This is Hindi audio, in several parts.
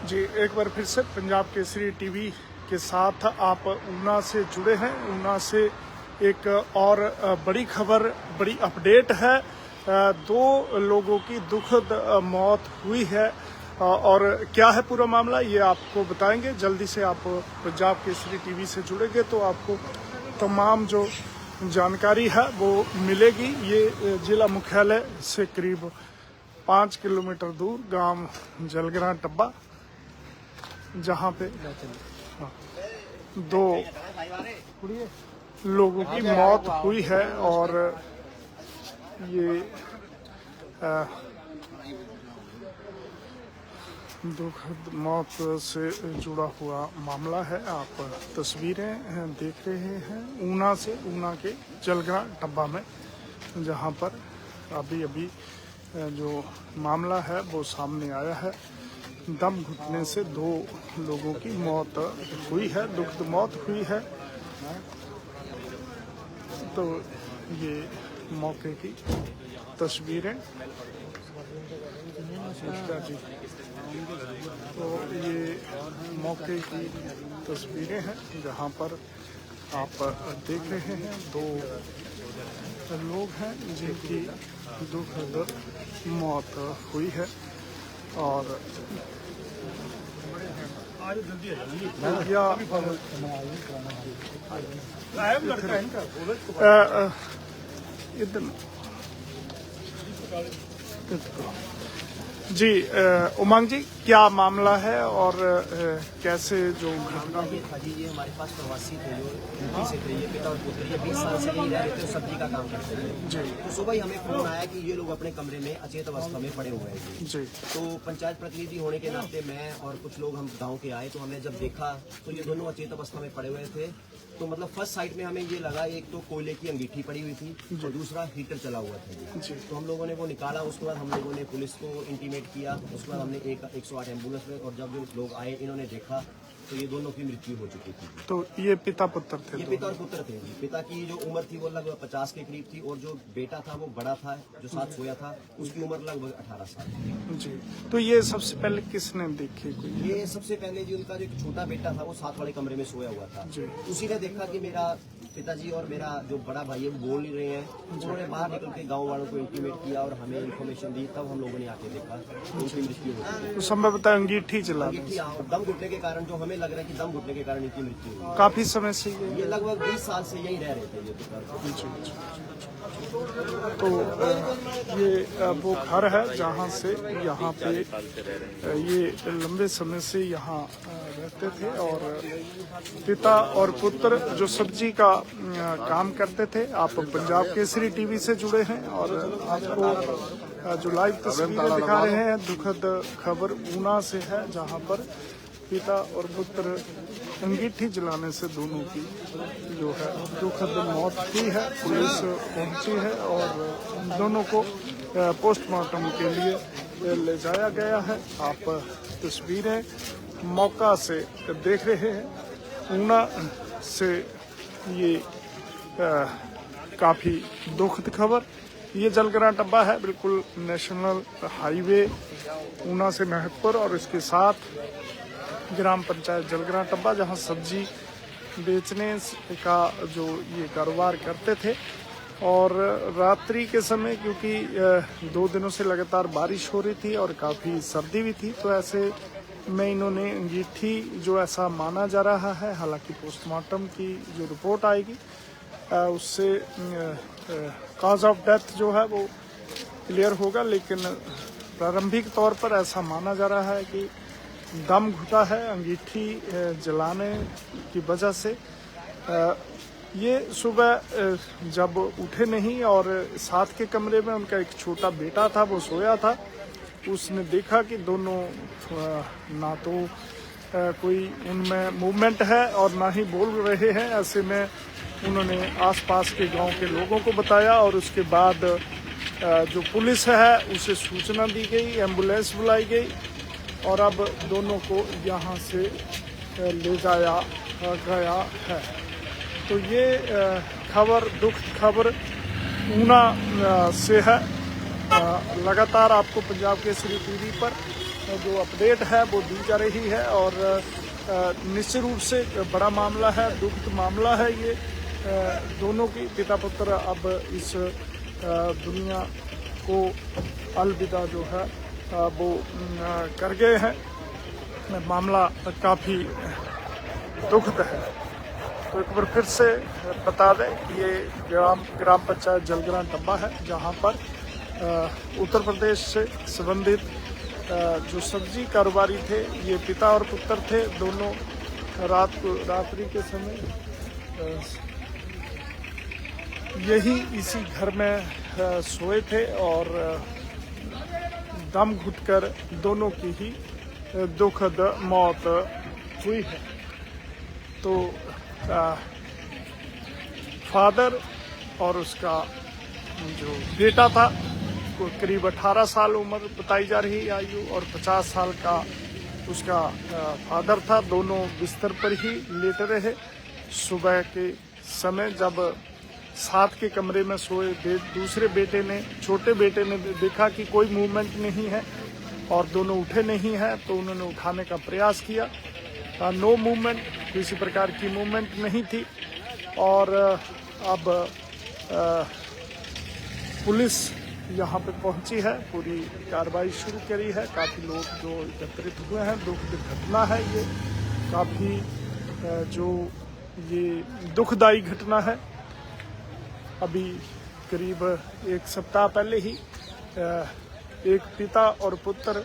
जी, एक बार फिर से पंजाब केसरी टीवी के साथ आप ऊना से जुड़े हैं। ऊना से एक और बड़ी खबर, बड़ी अपडेट है। दो लोगों की दुखद मौत हुई है और क्या है पूरा मामला ये आपको बताएंगे। जल्दी से आप पंजाब केसरी टीवी से जुड़ेंगे तो आपको तमाम जो जानकारी है वो मिलेगी। ये जिला मुख्यालय से करीब 5 किलोमीटर दूर गांव जलग्रां टब्बा, जहां पे दो लोगों की मौत हुई है और ये दुखद मौत से जुड़ा हुआ मामला है। आप तस्वीरें देख रहे हैं ऊना से, ऊना के जलग्रां टब्बा में, जहां पर अभी जो मामला है वो सामने आया है। दम घुटने से दो लोगों की मौत हुई है, दुखद मौत हुई है। तो ये मौके की तस्वीरें, तो ये मौके की तस्वीरें हैं जहां पर आप देख रहे हैं दो लोग हैं जिनकी दुखद मौत हुई है। और जी, उमंग जी, क्या मामला है और कैसे जो घटना ये था जी, ये हमारे पास प्रवासी थे जो यूपी से थे। ये पिता और पुत्र, ये 20 साल से यहीं रह रहे थे, सब्जी का काम करते थे जी। तो सुबह ही हमें फोन आया कि ये लोग अपने कमरे में अचेत अवस्था में पड़े हुए हैं जी। तो पंचायत प्रतिनिधि होने के नाते मैं और कुछ लोग हम गाँव के आए, तो हमने जब देखा तो ये दोनों अचेत अवस्था में पड़े हुए थे। तो मतलब फर्स्ट साइड में हमें ये लगा, एक तो कोयले की अंगीठी पड़ी हुई थी और दूसरा हीटर चला हुआ था जी। तो हम लोगों ने वो निकाला। उसके बाद हम लोगों ने पुलिस को इंटीमेट किया। उसके बाद हमने 108 एम्बुलेंस में, और जब जो लोग आए इन्होंने देखा तो ये दोनों की मृत्यु हो चुकी थी। तो ये पिता पुत्र थे? ये पिता और पुत्र थे। पिता की जो उम्र थी वो लगभग 50 के करीब थी, और जो बेटा था वो बड़ा था, जो साथ सोया था, उसकी उम्र लगभग 18 साल जी। तो ये सबसे पहले किसने देखी? ये सबसे पहले जी उनका जो एक छोटा बेटा था वो साथ वाले कमरे में सोया हुआ था जी। उसी ने देखा कि मेरा पिताजी और मेरा जो बड़ा भाई है वो बोल नहीं रहे हैं। उन्होंने बाहर निकल के गाँव वालों को इंटीमेट किया और हमें इन्फॉर्मेशन दी, तब हम लोगों ने आके देखा उनकी मृत्यु हो गई। तो संभवतः अंगीठी चला, दम घुटने के कारण, जो हमें लग रहा है कि दम घुटने के कारण इनकी मृत्यु हुई। काफी समय से ये लगभग 20 साल से यही रह रहे थे ये तो ये वो घर है जहाँ से यहाँ पे ये लंबे समय से यहाँ रहते थे और पिता और पुत्र जो सब्जी का काम करते थे। आप पंजाब केसरी टीवी से जुड़े हैं और आपको जो लाइव तस्वीरें दिखा रहे हैं, दुखद खबर ऊना से है जहाँ पर पिता और पुत्र अंगीठी जलाने से दोनों की जो है दुखद मौत हुई है। पुलिस पहुंची है और दोनों को पोस्टमार्टम के लिए ले जाया गया है। आप तस्वीरें मौका से देख रहे हैं। ऊना से ये काफ़ी दुखद खबर। ये जलग्रां टब्बा है, बिल्कुल नेशनल हाईवे ऊना से महतपुर, और इसके साथ ग्राम पंचायत जलग्रां टब्बा, जहां सब्जी बेचने का जो ये कारोबार करते थे। और रात्रि के समय, क्योंकि 2 दिनों से लगातार बारिश हो रही थी और काफ़ी सर्दी भी थी, तो ऐसे में इन्होंने अंगीठी, जो ऐसा माना जा रहा है, हालांकि पोस्टमार्टम की जो रिपोर्ट आएगी उससे कॉज ऑफ डेथ जो है वो क्लियर होगा, लेकिन प्रारंभिक तौर पर ऐसा माना जा रहा है कि दम घुटा है अंगीठी जलाने की वजह से। ये सुबह जब उठे नहीं और साथ के कमरे में उनका एक छोटा बेटा था, वो सोया था। उसने देखा कि दोनों ना तो कोई उनमें मूवमेंट है और ना ही बोल रहे हैं। ऐसे में उन्होंने आसपास के गांव के लोगों को बताया और उसके बाद जो पुलिस है उसे सूचना दी गई, एम्बुलेंस बुलाई गई और अब दोनों को यहाँ से ले जाया गया है। तो ये खबर, दुखद खबर ऊना से है। लगातार आपको पंजाब केसरी टीवी पर जो अपडेट है वो दी जा रही है और निश्चित रूप से बड़ा मामला है, दुखद मामला है ये। दोनों की पिता पुत्र अब इस दुनिया को अलविदा जो है वो कर गए हैं। मामला काफ़ी दुखद है। तो एक बार फिर से बता दें कि ये ग्राम पंचायत जलग्रां टब्बा है, जहां पर उत्तर प्रदेश से संबंधित जो सब्जी कारोबारी थे, ये पिता और पुत्र थे। दोनों रात्रि के समय यही इसी घर में सोए थे और दम घुटकर दोनों की ही दुखद मौत हुई है। तो फादर और उसका जो बेटा था, को करीब 18 साल उम्र बताई जा रही आयु, और 50 साल का उसका फादर था। दोनों बिस्तर पर ही लेटे रहे। सुबह के समय जब साथ के कमरे में सोए दूसरे बेटे ने, छोटे बेटे ने देखा कि कोई मूवमेंट नहीं है और दोनों उठे नहीं हैं, तो उन्होंने उठाने का प्रयास किया। नो मूवमेंट, किसी प्रकार की मूवमेंट नहीं थी। और अब पुलिस यहाँ पे पहुंची है, पूरी कार्रवाई शुरू करी है। काफ़ी लोग जो एकत्रित हुए हैं। दुखद घटना है ये, काफ़ी जो ये दुखदायी घटना है। अभी करीब एक सप्ताह पहले ही एक पिता और पुत्र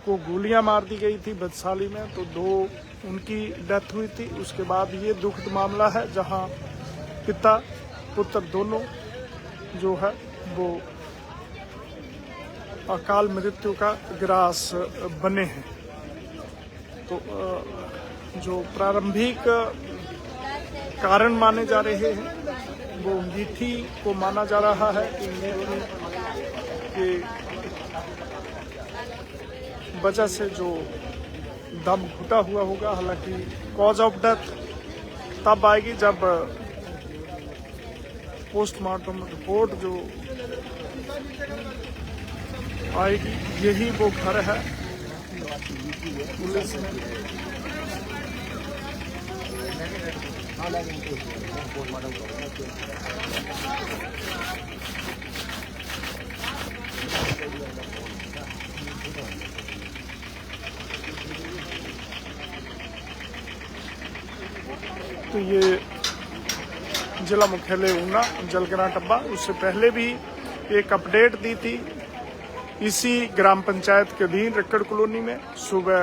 को गोलियां मार दी गई थी बदसाली में, तो 2 उनकी डेथ हुई थी। उसके बाद ये दुखद मामला है जहां पिता पुत्र दोनों जो है वो अकाल मृत्यु का ग्रास बने हैं। तो जो प्रारंभिक कारण माने जा रहे हैं वो अंगीठी को माना जा रहा है कि अंगीठी के वजह से जो दम घुटा हुआ होगा। हालांकि कॉज ऑफ डेथ तब आएगी जब पोस्टमार्टम रिपोर्ट जो आएगी। यही वो घर है। पुलिस ने तो ये जिला मुख्यालय ऊना जलग्रां टब्बा, उससे पहले भी एक अपडेट दी थी इसी ग्राम पंचायत के अधीन रक्कड़ कॉलोनी में। सुबह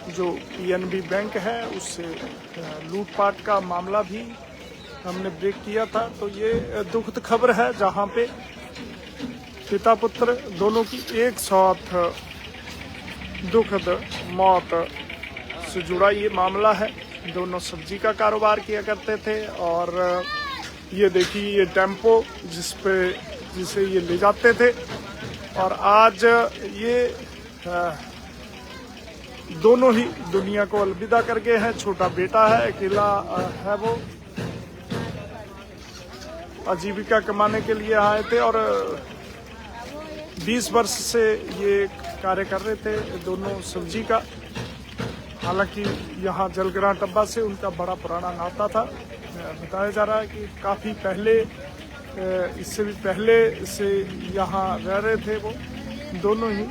जो पीएनबी बैंक है उससे लूटपाट का मामला भी हमने ब्रेक किया था। तो ये दुखद खबर है जहां पे पिता पुत्र दोनों की एक साथ दुखद मौत से जुड़ा ये मामला है। दोनों सब्जी का कारोबार किया करते थे और ये देखिए ये टेम्पो जिसे ये ले जाते थे, और आज ये दोनों ही दुनिया को अलविदा कर गए हैं। छोटा बेटा है, अकेला है, वो आजीविका कमाने के लिए आए थे और 20 वर्ष से ये कार्य कर रहे थे दोनों सब्जी का। हालांकि यहाँ जलग्रां टब्बा से उनका बड़ा पुराना नाता था। बताया जा रहा है कि काफ़ी पहले, इससे भी पहले से यहाँ रह रहे थे वो दोनों ही।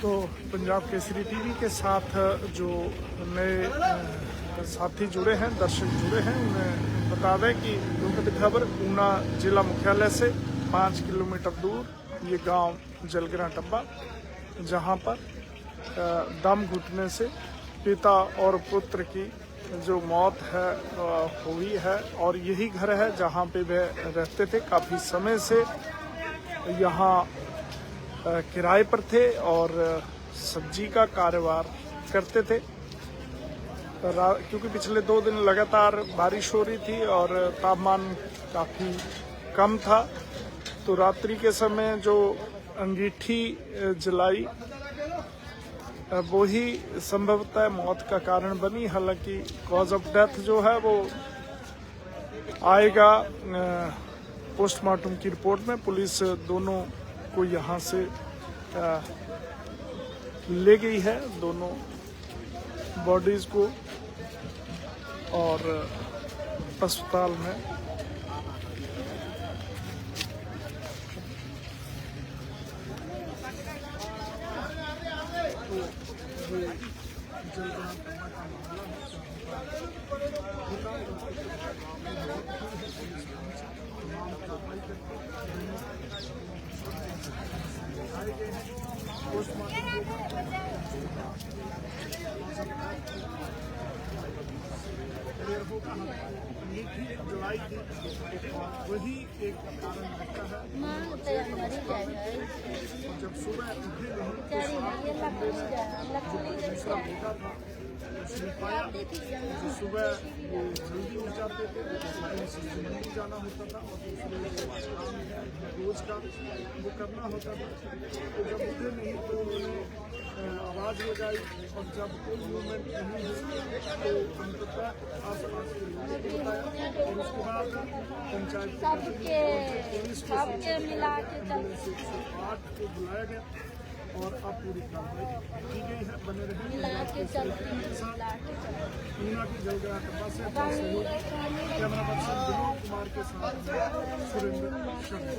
तो पंजाब केसरी टीवी के साथ जो नए साथी जुड़े हैं, दर्शक जुड़े हैं, उन्हें बता दें कि दुखद खबर ऊना जिला मुख्यालय से 5 किलोमीटर दूर ये गांव जलग्रां टब्बा, जहां पर दम घुटने से पिता और पुत्र की जो मौत है हुई है, और यही घर है जहाँ पे वे रहते थे। काफ़ी समय से यहाँ किराए पर थे और सब्जी का कारोबार करते थे। क्योंकि पिछले 2 दिन लगातार बारिश हो रही थी और तापमान काफ़ी कम था, तो रात्रि के समय जो अंगीठी जलाई वो ही संभवतः मौत का कारण बनी। हालांकि कॉज ऑफ डेथ जो है वो आएगा पोस्टमार्टम की रिपोर्ट में। पुलिस दोनों को यहाँ से ले गई है, दोनों बॉडीज को, और अस्पताल में वही एक कारण लगता है। जब सुबह उठे नहीं दूसरा बेटा था, उसने पाया कि सुबह वो जल्दी उठ जाते थे, नहीं जाना होता था और दूसरे रोज का वो करना होता था। तो जब उठे नहीं तो उन्होंने आवाज़ लगाई और जब कोई मूवमेंट नहीं हुई तो अंततः आसपास के लोगों को बताया और उसके बाद पंचायत पुलिस को 108 को बुलाया गया और अब पूरी कार्रवाई की गई है। बने रहे ऊना की जलगरा टप्पा से कैमरा पर्सन विनोद कुमार के साथ सुरेंद्र शर्मा।